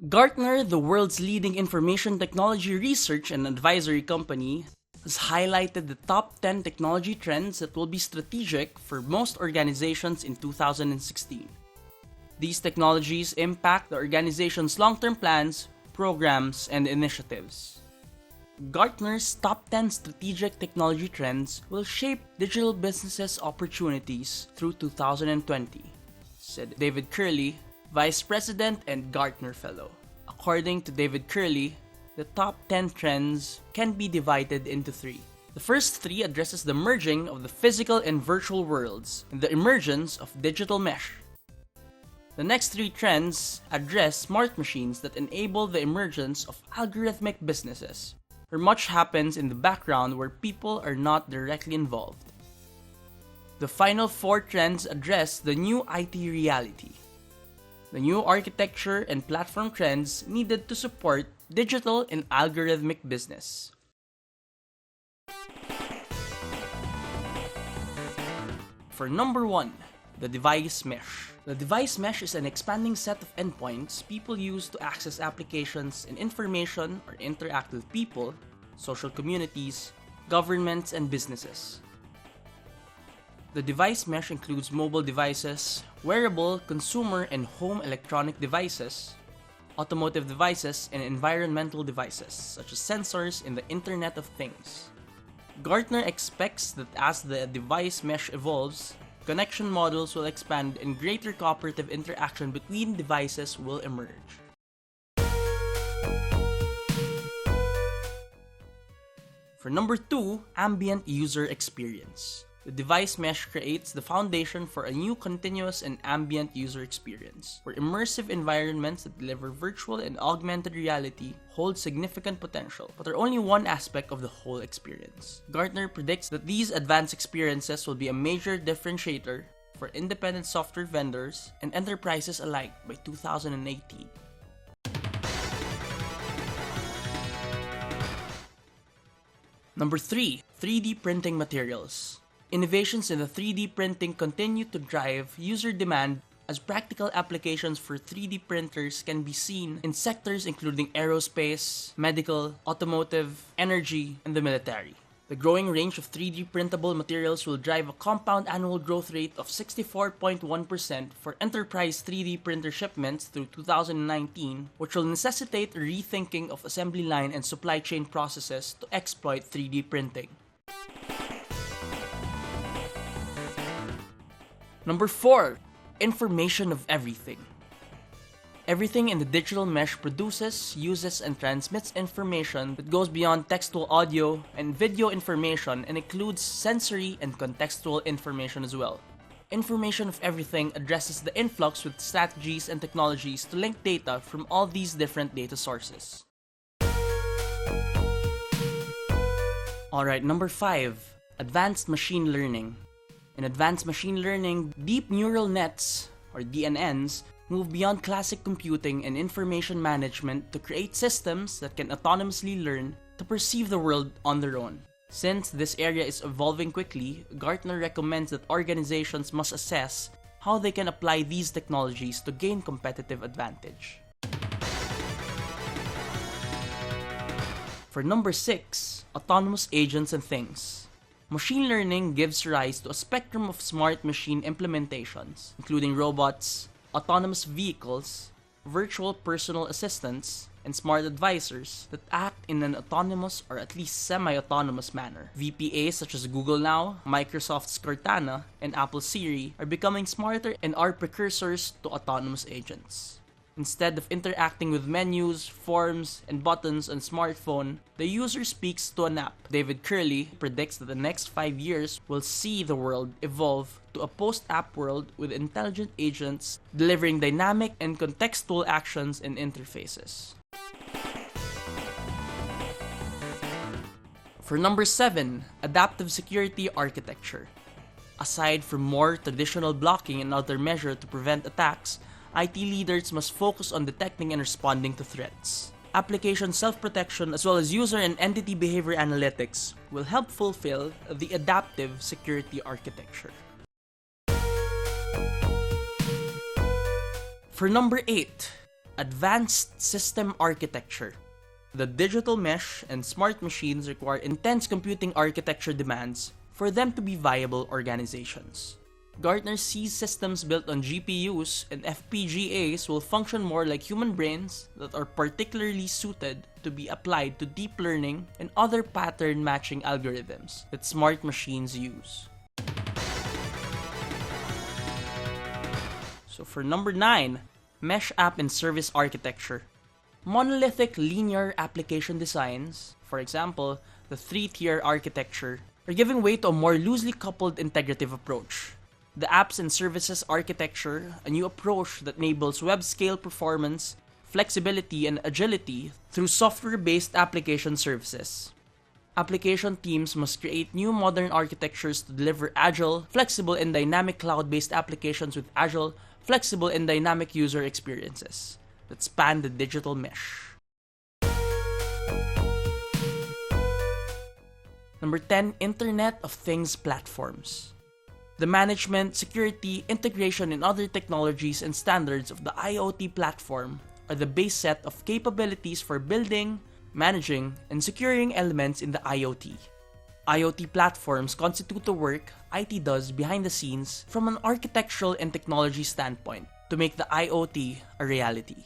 Gartner, the world's leading information technology research and advisory company, has highlighted the top 10 technology trends that will be strategic for most organizations in 2016. These technologies impact the organization's long-term plans, programs, and initiatives. Gartner's top 10 strategic technology trends will shape digital businesses' opportunities through 2020, said David Curley, Vice President and Gartner Fellow. According to David Curley, the top 10 trends can be divided into three. The first three addresses the merging of the physical and virtual worlds and the emergence of digital mesh. The next three trends address smart machines that enable the emergence of algorithmic businesses, where much happens in the background where people are not directly involved. The final four trends address the new IT reality, the new architecture and platform trends needed to support digital and algorithmic business. For number 1, the device mesh. The device mesh is an expanding set of endpoints people use to access applications and information or interact with people, social communities, governments, and businesses. The device mesh includes mobile devices, wearable, consumer, and home electronic devices, automotive devices, and environmental devices, such as sensors in the Internet of Things. Gartner expects that as the device mesh evolves, connection models will expand and greater cooperative interaction between devices will emerge. For number 2, ambient user experience. The device mesh creates the foundation for a new continuous and ambient user experience, where immersive environments that deliver virtual and augmented reality hold significant potential, but are only one aspect of the whole experience. Gartner predicts that these advanced experiences will be a major differentiator for independent software vendors and enterprises alike by 2018. Number 3, 3D printing materials. Innovations in the 3D printing continue to drive user demand as practical applications for 3D printers can be seen in sectors including aerospace, medical, automotive, energy, and the military. The growing range of 3D printable materials will drive a compound annual growth rate of 64.1% for enterprise 3D printer shipments through 2019, which will necessitate a rethinking of assembly line and supply chain processes to exploit 3D printing. Number 4, information of everything. Everything in the digital mesh produces, uses, and transmits information that goes beyond textual audio and video information and includes sensory and contextual information as well. Information of everything addresses the influx with strategies and technologies to link data from all these different data sources. Alright, number 5, advanced machine learning. In advanced machine learning, deep neural nets, or DNNs, move beyond classic computing and information management to create systems that can autonomously learn to perceive the world on their own. Since this area is evolving quickly, Gartner recommends that organizations must assess how they can apply these technologies to gain competitive advantage. For number 6, autonomous agents and things. Machine learning gives rise to a spectrum of smart machine implementations, including robots, autonomous vehicles, virtual personal assistants, and smart advisors that act in an autonomous or at least semi-autonomous manner. VPAs such as Google Now, Microsoft's Cortana, and Apple's Siri are becoming smarter and are precursors to autonomous agents. Instead of interacting with menus, forms, and buttons on smartphone, the user speaks to an app. David Curley predicts that the next 5 years will see the world evolve to a post-app world with intelligent agents delivering dynamic and contextual actions and interfaces. For number 7, adaptive security architecture. Aside from more traditional blocking and other measures to prevent attacks, IT leaders must focus on detecting and responding to threats. Application self-protection as well as user and entity behavior analytics will help fulfill the adaptive security architecture. For number 8, Advanced System Architecture. The digital mesh and smart machines require intense computing architecture demands for them to be viable organizations. Gartner sees systems built on GPUs and FPGAs will function more like human brains that are particularly suited to be applied to deep learning and other pattern matching algorithms that smart machines use. So for number 9, Mesh App and Service Architecture. Monolithic linear application designs, for example, the 3-tier architecture, are giving way to a more loosely coupled integrative approach. The apps and services architecture, a new approach that enables web-scale performance, flexibility, and agility through software-based application services. Application teams must create new modern architectures to deliver agile, flexible, and dynamic cloud-based applications with agile, flexible, and dynamic user experiences that span the digital mesh. Number 10, Internet of Things platforms. The management, security, integration, and other technologies and standards of the IoT platform are the base set of capabilities for building, managing, and securing elements in the IoT. IoT platforms constitute the work IT does behind the scenes from an architectural and technology standpoint to make the IoT a reality.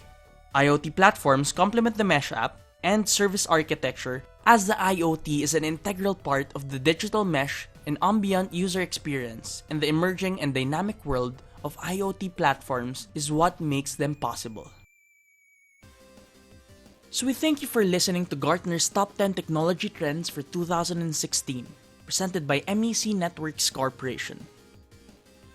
IoT platforms complement the Mesh App and service architecture as the IoT is an integral part of the digital mesh and ambient user experience, and the emerging and dynamic world of IoT platforms is what makes them possible. So we thank you for listening to Gartner's Top 10 Technology Trends for 2016, presented by MEC Networks Corporation.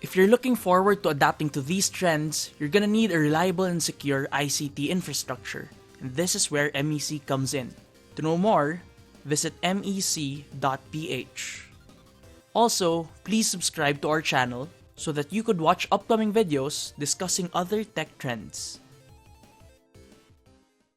If you're looking forward to adapting to these trends, you're gonna need a reliable and secure ICT infrastructure, and this is where MEC comes in. To know more, visit mec.ph. Also, please subscribe to our channel so that you could watch upcoming videos discussing other tech trends.